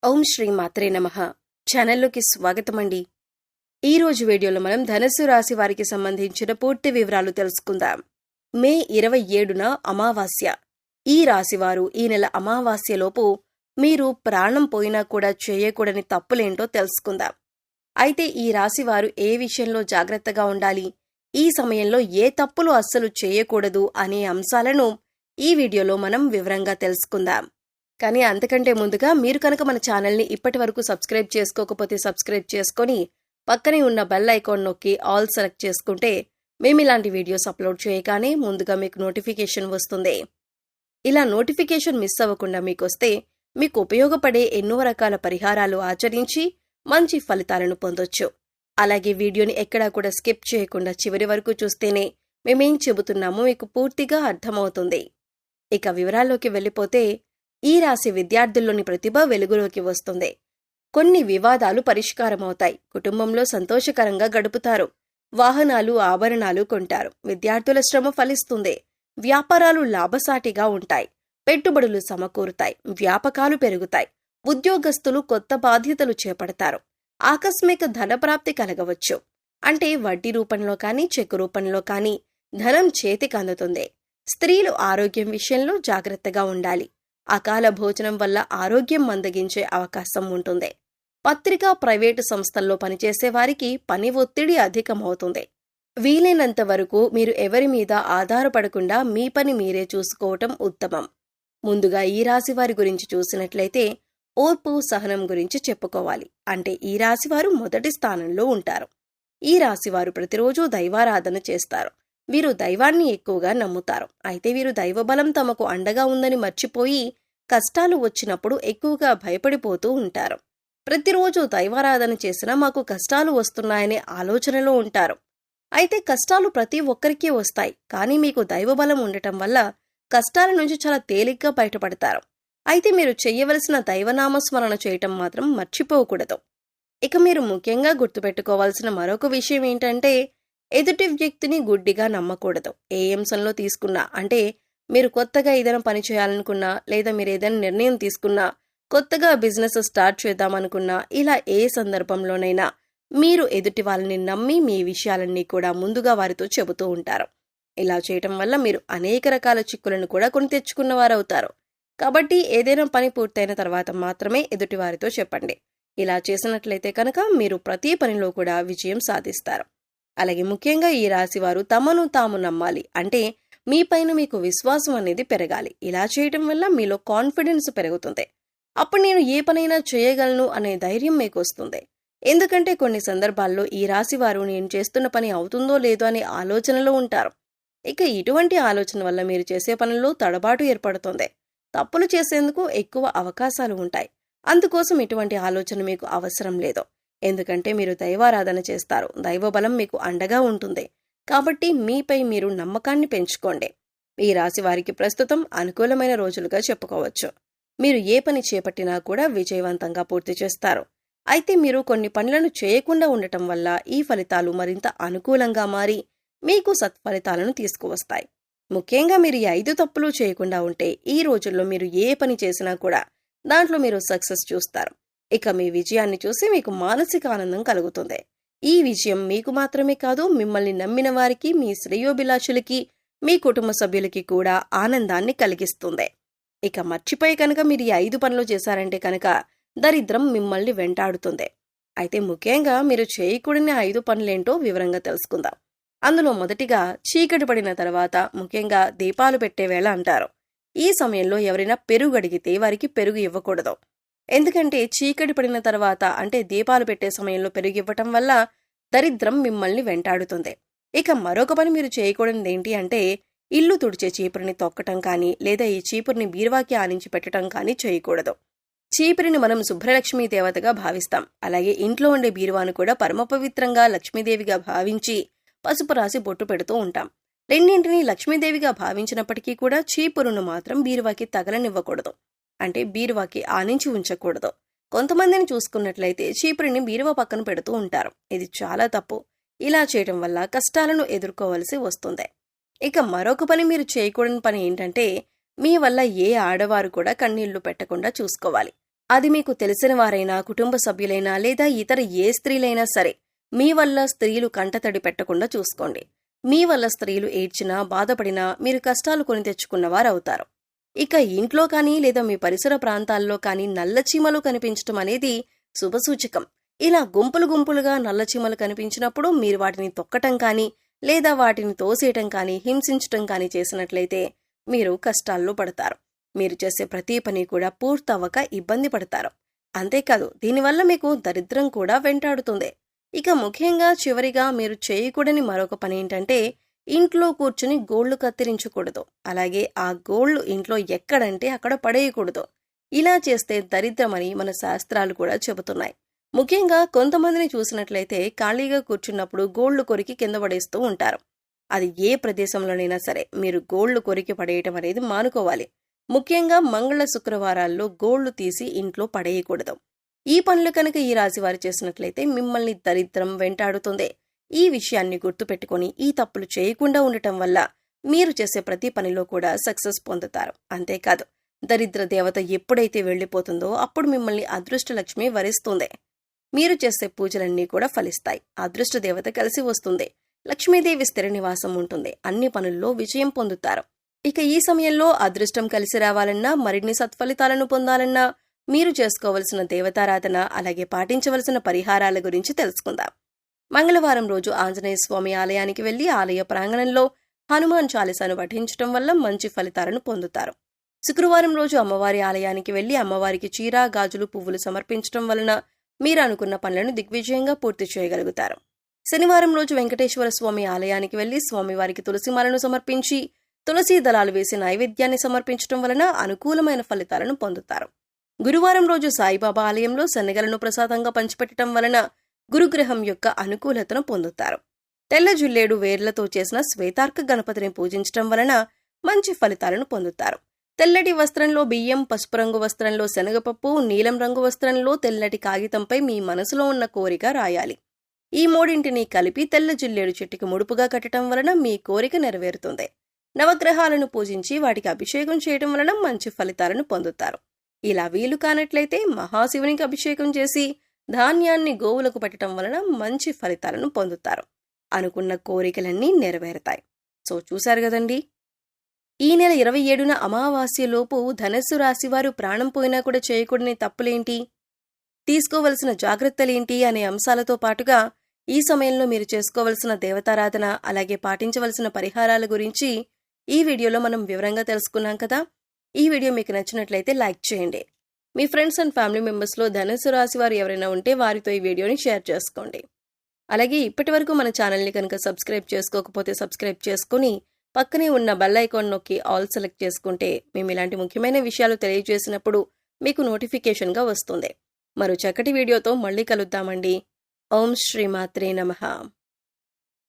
ఓం శ్రీ మాత్రే నమః. ఛానల్లోకి స్వాగతమండి. ఈరోజు వీడియోలో మనం ధనుస్సు రాశి వారికి సంబంధించిన పూర్తి వివరాలు తెలుసుకుందాం. మే 27న అమావాస్య. ఈ రాశివారు ఈ నెల అమావాస్యలోపు మీరు ప్రాణం పోయినా కూడా చేయకూడని తప్పులేంటో తెలుసుకుందాం. అయితే ఈ రాశివారు ఏ విషయంలో జాగ్రత్తగా ఉండాలి, ఈ సమయంలో ఏ తప్పులు అస్సలు చేయకూడదు అనే అంశాలను ఈ వీడియోలో మనం వివరంగా తెలుసుకుందాం. కానీ అంతకంటే ముందుగా మీరు కనుక మన ఛానల్ని ఇప్పటి వరకు సబ్స్క్రైబ్ చేసుకోకపోతే సబ్స్క్రైబ్ చేసుకొని పక్కనే ఉన్న బెల్ ఐకాన్ నొక్కి ఆల్ సెలెక్ట్ చేసుకుంటే మేము ఇలాంటి వీడియోస్ అప్లోడ్ చేయగానే ముందుగా మీకు నోటిఫికేషన్ వస్తుంది. ఇలా నోటిఫికేషన్ మిస్ అవ్వకుండా మీకొస్తే మీకు ఉపయోగపడే ఎన్నో రకాల పరిహారాలు ఆచరించి మంచి ఫలితాలను పొందొచ్చు. అలాగే వీడియోని ఎక్కడా కూడా స్కిప్ చేయకుండా చివరి వరకు చూస్తేనే మేమేం చెబుతున్నామో మీకు పూర్తిగా అర్థమవుతుంది. ఇక వివరాల్లోకి వెళ్ళిపోతే ఈ రాశి విద్యార్థుల్లోని ప్రతిభ వెలుగులోకి వస్తుంది. కొన్ని వివాదాలు పరిష్కారమవుతాయి. కుటుంబంలో సంతోషకరంగా గడుపుతారు. వాహనాలు, ఆభరణాలు కొంటారు. విద్యార్థుల శ్రమ ఫలిస్తుంది. వ్యాపారాలు లాభసాటిగా ఉంటాయి. పెట్టుబడులు సమకూరుతాయి. వ్యాపకాలు పెరుగుతాయి. ఉద్యోగస్తులు కొత్త బాధ్యతలు చేపడతారు. ఆకస్మిక ధనప్రాప్తి కలగవచ్చు. అంటే వడ్డీ రూపంలో కానీ చెక్కు రూపంలో కానీ ధనం చేతికి అందుతుంది. స్త్రీలు ఆరోగ్యం విషయంలో జాగ్రత్తగా ఉండాలి. అకాల భోజనం వల్ల ఆరోగ్యం మందగించే అవకాశం ఉంటుంది. పత్రికా, ప్రైవేటు సంస్థల్లో పనిచేసే వారికి పని ఒత్తిడి అధికమవుతుంది. వీలైనంత వరకు మీరు ఎవరి మీద ఆధారపడకుండా మీ పని మీరే చూసుకోవటం ఉత్తమం. ముందుగా ఈ రాశి వారి గురించి చూసినట్లయితే ఓర్పు, సహనం గురించి చెప్పుకోవాలి. అంటే ఈ రాశివారు మొదటి స్థానంలో ఉంటారు. ఈ రాశివారు ప్రతిరోజు దైవారాధన చేస్తారు. వీరు దైవాన్ని ఎక్కువగా నమ్ముతారు. అయితే వీరు దైవబలం తమకు అండగా ఉందని మర్చిపోయి కష్టాలు వచ్చినప్పుడు ఎక్కువగా భయపడిపోతూ ఉంటారు. ప్రతిరోజు దైవారాధన చేసినా మాకు కష్టాలు వస్తున్నాయనే ఆలోచనలో ఉంటారు. అయితే కష్టాలు ప్రతి ఒక్కరికీ వస్తాయి. కానీ మీకు దైవబలం ఉండటం వల్ల కష్టాల నుంచి చాలా తేలిగ్గా బయటపడతారు. అయితే మీరు చెయ్యవలసిన దైవనామస్మరణ చేయటం మాత్రం మర్చిపోకూడదు. ఇక మీరు ముఖ్యంగా గుర్తుపెట్టుకోవాల్సిన మరొక విషయం ఏంటంటే ఎదుటి వ్యక్తిని గుడ్డిగా నమ్మకూడదు. ఏ అంశంలో తీసుకున్నా, అంటే మీరు కొత్తగా ఏదైనా పని చేయాలనుకున్నా, లేదా మీరు ఏదైనా నిర్ణయం తీసుకున్నా, కొత్తగా బిజినెస్ స్టార్ట్ చేద్దామనుకున్నా, ఇలా ఏ సందర్భంలోనైనా మీరు ఎదుటి వాళ్ళని నమ్మి మీ విషయాలన్నీ కూడా ముందుగా వారితో చెబుతూ ఉంటారు. ఇలా చేయటం వల్ల మీరు అనేక రకాల చిక్కులను కూడా కొని తెచ్చుకున్నవారవుతారు. కాబట్టి ఏదైనా పని పూర్తయిన తర్వాత మాత్రమే ఎదుటి వారితో చెప్పండి. ఇలా చేసినట్లయితే కనుక మీరు ప్రతి పనిలో కూడా విజయం సాధిస్తారు. అలాగే ముఖ్యంగా ఈ రాశివారు తమను తాము నమ్మాలి. అంటే మీ పైన మీకు విశ్వాసం అనేది పెరగాలి. ఇలా చేయటం వల్ల మీలో కాన్ఫిడెన్స్ పెరుగుతుంది. అప్పుడు నేను ఏ పనైనా చేయగలను అనే ధైర్యం మీకు వస్తుంది. ఎందుకంటే కొన్ని సందర్భాల్లో ఈ రాశివారు నేను చేస్తున్న పని అవుతుందో లేదో అనే ఆలోచనలో ఉంటారు. ఇక ఇటువంటి ఆలోచన వల్ల మీరు చేసే పనుల్లో తడబాటు ఏర్పడుతుంది. తప్పులు చేసేందుకు ఎక్కువ అవకాశాలు ఉంటాయి. అందుకోసం ఇటువంటి ఆలోచన మీకు అవసరం లేదు. ఎందుకంటే మీరు దైవారాధన చేస్తారు. దైవబలం మీకు అండగా ఉంటుంది. కాబట్టి మీపై మీరు నమ్మకాన్ని పెంచుకోండి. ఈ రాశి వారికి ప్రస్తుతం అనుకూలమైన రోజులుగా చెప్పుకోవచ్చు. మీరు ఏ పని చేపట్టినా కూడా విజయవంతంగా పూర్తి చేస్తారు. అయితే మీరు కొన్ని పనులను చేయకుండా ఉండటం వల్ల ఈ ఫలితాలు మరింత అనుకూలంగా మారి మీకు సత్ఫలితాలను తీసుకువస్తాయి. ముఖ్యంగా మీరు ఈ 5 తప్పులు చేయకుండా ఉంటే ఈ రోజుల్లో మీరు ఏ పని చేసినా కూడా దాంట్లో మీరు సక్సెస్ చూస్తారు. ఇక మీ విజయాన్ని చూసి మీకు మానసిక ఆనందం కలుగుతుంది. ఈ విజయం మీకు మాత్రమే కాదు, మిమ్మల్ని నమ్మిన వారికి, మీ శ్రేయోభిలాషులకి, మీ కుటుంబ సభ్యులకి కూడా ఆనందాన్ని కలిగిస్తుంది. ఇక మర్చిపోయి కనుక మీరు ఈ 5 పనులు చేశారంటే కనుక దరిద్రం మిమ్మల్ని వెంటాడుతుంది. అయితే ముఖ్యంగా మీరు చేయకూడని 5 పనులేంటో వివరంగా తెలుసుకుందాం. అందులో మొదటిగా చీకటి పడిన తర్వాత, ముఖ్యంగా దీపాలు పెట్టే వేళ అంటారు. ఈ సమయంలో ఎవరైనా పెరుగు అడిగితే వారికి పెరుగు ఇవ్వకూడదు. ఎందుకంటే చీకటి పడిన తర్వాత, అంటే దీపాలు పెట్టే సమయంలో పెరుగు ఇవ్వటం వల్ల దరిద్రం మిమ్మల్ని వెంటాడుతుంది. ఇక మరొక పని మీరు చేయకూడనిది ఏంటి అంటే ఇల్లు తుడిచే చీపురిని తొక్కటం కానీ, లేదా ఈ చీపురిని బీరువాకి ఆనించి పెట్టడం కానీ చేయకూడదు. చీపురిని మనం శుభ్రలక్ష్మీ దేవతగా భావిస్తాం. అలాగే ఇంట్లో ఉండే బీరువాను కూడా పరమపవిత్రంగా లక్ష్మీదేవిగా భావించి పసుపు రాసి బొట్టు పెడుతూ ఉంటాం. రెండింటినీ లక్ష్మీదేవిగా భావించినప్పటికీ కూడా చీపురును మాత్రం బీరువాకి తగలనివ్వకూడదు. అంటే బీరువాకి ఆనించి ఉంచకూడదు. కొంతమందిని చూసుకున్నట్లయితే చీపురిని బీరువా పక్కన పెడుతూ ఉంటారు. ఇది చాలా తప్పు. ఇలా చేయటం వల్ల కష్టాలను ఎదుర్కోవలసి వస్తుంది. ఇక మరొక పని మీరు చేయకూడని పని ఏంటంటే మీ వల్ల ఏ ఆడవారు కూడా కన్నీళ్లు పెట్టకుండా చూసుకోవాలి. అది మీకు తెలిసిన వారైనా, కుటుంబ సభ్యులైనా లేదా ఇతర ఏ స్త్రీలైనా సరే, మీ వల్ల స్త్రీలు కంటతడి పెట్టకుండా చూసుకోండి. మీ వల్ల స్త్రీలు ఏడ్చినా, బాధపడినా మీరు కష్టాలు కొని తెచ్చుకున్నవారవుతారు. ఇక ఇంట్లో కానీ లేదా మీ పరిసర ప్రాంతాల్లో కానీ నల్లచీమలు కనిపించటం అనేది శుభసూచకం. ఇలా గుంపులు గుంపులుగా నల్లచీమలు కనిపించినప్పుడు మీరు వాటిని తొక్కటం కానీ లేదా వాటిని తోసేయటం కానీ హింసించటం కానీ చేసినట్లయితే మీరు కష్టాల్లో పడతారు. మీరు చేసే ప్రతి పని కూడా పూర్తవ్వక ఇబ్బంది పడతారు. అంతేకాదు దీనివల్ల మీకు దరిద్రం కూడా వెంటాడుతుంది. ఇక ముఖ్యంగా చివరిగా మీరు చేయకూడని మరొక పని ఏంటంటే ఇంట్లో కూర్చుని గోళ్లు కత్తిరించకూడదు. అలాగే ఆ గోళ్లు ఇంట్లో ఎక్కడంటే అక్కడ పడేయకూడదు. ఇలా చేస్తే దరిద్రమని మన శాస్త్రాలు కూడా చెబుతున్నాయి. ముఖ్యంగా కొంతమందిని చూసినట్లయితే ఖాళీగా కూర్చున్నప్పుడు గోళ్లు కొరికి కింద పడేస్తూ ఉంటారు. అది ఏ ప్రదేశంలోనైనా సరే మీరు గోళ్లు కొరికి పడేయటం అనేది మానుకోవాలి. ముఖ్యంగా మంగళ శుక్రవారాల్లో గోళ్లు తీసి ఇంట్లో పడేయకూడదు. ఈ పనులు కనుక ఈ రాశివారు చేసినట్లయితే మిమ్మల్ని దరిద్రం వెంటాడుతుంది. ఈ విషయాన్ని గుర్తుపెట్టుకుని ఈ తప్పులు చేయకుండా ఉండటం వల్ల మీరు చేసే ప్రతి పనిలో కూడా సక్సెస్ పొందుతారు. అంతేకాదు దరిద్ర దేవత ఎప్పుడైతే వెళ్లిపోతుందో అప్పుడు మిమ్మల్ని అదృష్టలక్ష్మి వరిస్తుంది. మీరు చేసే పూజలన్నీ కూడా ఫలిస్తాయి. అదృష్ట దేవత కలిసి వస్తుంది. లక్ష్మీదేవి స్థిర నివాసం ఉంటుంది. అన్ని పనుల్లో విజయం పొందుతారు. ఇక ఈ సమయంలో అదృష్టం కలిసి రావాలన్నా, మరిన్ని సత్ఫలితాలను పొందాలన్నా మీరు చేసుకోవలసిన దేవతారాధన అలాగే పాటించవలసిన పరిహారాల గురించి తెలుసుకుందాం. మంగళవారం రోజు ఆంజనేయ స్వామి ఆలయానికి వెళ్లి ఆలయ ప్రాంగణంలో హనుమాన్ చాలీసాను పఠించటం వల్ల మంచి ఫలితాలను పొందుతారు. శుక్రవారం రోజు అమ్మవారి ఆలయానికి వెళ్లి అమ్మవారికి చీర, గాజులు, పువ్వులు సమర్పించటం వలన మీరు అనుకున్న పనులను దిగ్విజయంగా పూర్తి చేయగలుగుతారు. శనివారం రోజు వెంకటేశ్వర స్వామి ఆలయానికి వెళ్లి స్వామివారికి తులసిమాలను సమర్పించి తులసీ దళాలు వేసి నైవేద్యాన్ని సమర్పించటం వలన అనుకూలమైన ఫలితాలను పొందుతారు. గురువారం రోజు సాయిబాబా ఆలయంలో శనగలను ప్రసాదంగా పంచిపెట్టడం వలన గురుగ్రహం యొక్క అనుకూలతను పొందుతారు. తెల్ల జిల్లేడు వేర్లతో చేసిన శ్వేతార్క గణపతిని పూజించటం వలన మంచి ఫలితాలను పొందుతారు. తెల్లటి వస్త్రంలో బియ్యం, పసుపు రంగు వస్త్రంలో శనగపప్పు, నీలం రంగు వస్త్రంలో తెల్లటి కాగితంపై మీ మనసులో ఉన్న కోరిక రాయాలి. ఈ మూడింటిని కలిపి తెల్ల జిల్లేడు చెట్టుకి ముడుపుగా కట్టడం వలన మీ కోరిక నెరవేరుతుంది. నవగ్రహాలను పూజించి వాటికి అభిషేకం చేయడం వలన మంచి ఫలితాలను పొందుతారు. ఇలా వీలు కానట్లయితే మహాశివునికి అభిషేకం చేసి ధాన్యాన్ని గోవులకు పెట్టడం వలన మంచి ఫలితాలను పొందుతారు. అనుకున్న కోరికలన్నీ నెరవేరుతాయి. సో చూశారు కదండి. ఈ నెల 27న అమావాస్యలోపు ధనస్సు రాశివారు ప్రాణం పోయినా కూడా చేయకూడని తప్పులేంటి, తీసుకోవలసిన జాగ్రత్తలేంటి అనే అంశాలతో పాటుగా ఈ సమయంలో మీరు చేసుకోవలసిన దేవతారాధన అలాగే పాటించవలసిన పరిహారాల గురించి ఈ వీడియోలో మనం వివరంగా తెలుసుకున్నాం కదా. ఈ వీడియో మీకు నచ్చినట్లయితే లైక్ చేయండి. మీ ఫ్రెండ్స్ అండ్ ఫ్యామిలీ మెంబర్స్లో ధనుస్సు రాశి వారు ఎవరైనా ఉంటే వారితో ఈ వీడియోని షేర్ చేసుకోండి. అలాగే ఇప్పటివరకు మన ఛానల్ని కనుక సబ్స్క్రైబ్ చేసుకోకపోతే సబ్స్క్రైబ్ చేసుకుని పక్కనే ఉన్న బెల్ ఐకాన్ నొక్కి ఆల్ సెలెక్ట్ చేసుకుంటే మేము ఇలాంటి ముఖ్యమైన విషయాలు తెలియజేసినప్పుడు మీకు నోటిఫికేషన్గా వస్తుంది. మరో చక్కటి వీడియోతో మళ్ళీ కలుద్దామండి. ఓం శ్రీమాత్రే నమః.